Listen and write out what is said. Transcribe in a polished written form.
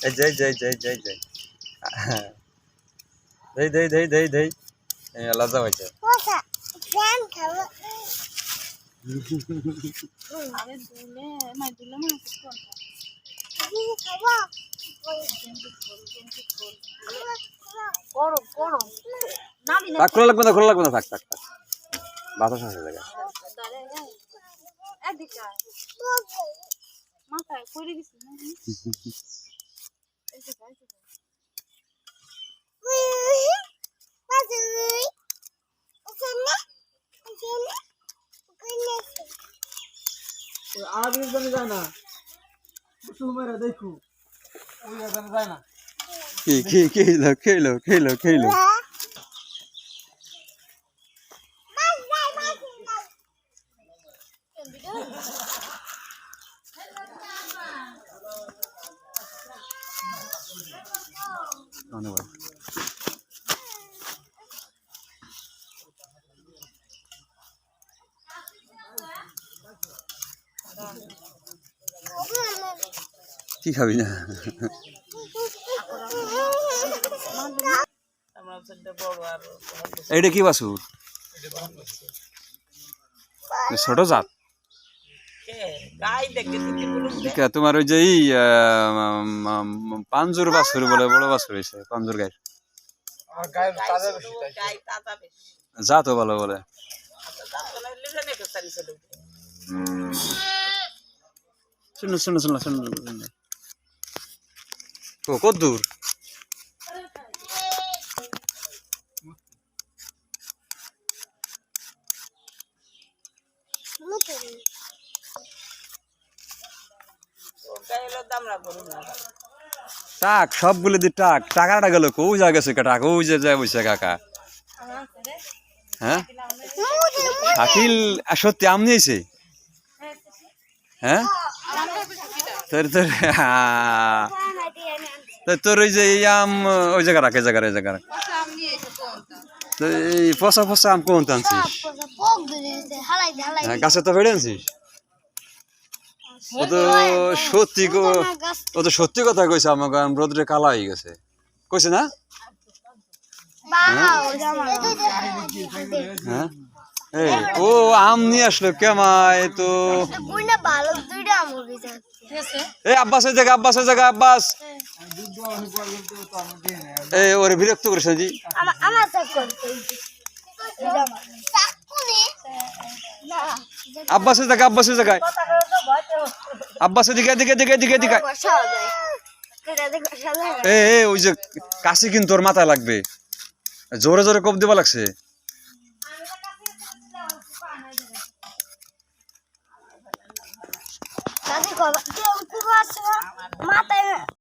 এই যে এই যে এই যে এই যে এই যে দেই দেই দেই দেই দেই লজ্জা হয়েছে খোলা লাগবে না খোলা লাগবে না থাক থাক থাক বাতাস আসে জায়গা আর জানি যায় না তোমার দেখো ওই জানি যায় না কি খেলো খেলো খেলো খেলো ধন্যবাদ কি খাবি না এইটা কি বাছুর ছোট জাত তোমার ওই যে পাঞ্জুর বাছুর বলে বড় বাছুর হয়েছে পাঞ্জুর গায়ের জাতও ভালো বলে শুনো শুনো শুনো শুনো কত দূর টাক সবগুলো দি টাক টাকাটা গেল কৌ যা গেছে টাকা ওই যে যায় বসে কাকা হ্যাঁ শাকিল সত্যি আম নিয়েছে হ্যাঁ তোর তোর তোর ওই যে এই আম ওই জায়গা রাখে জায়গার এই জায়গার তো এই ফসা ফসা আম কোন আনছিস গাছে তো ফেড়ে আনছিস ও তো সত্যি কথা কইছে আমাকে রোদ্রে কালা হয়ে গেছে কইছে না হ্যাঁ এই ও আম নিয়ে আসলো কেমায় তো এই আব্বাস ওই জায়গা আব্বাস এই ওরে বিরক্ত করিস না জি আব্বাসের জায়গায় আব্বাসের দিকে ওই যে কাশি কিন্তু তোর মাথায় লাগবে জোরে জোরে কোপ দিবা লাগছে মাথায়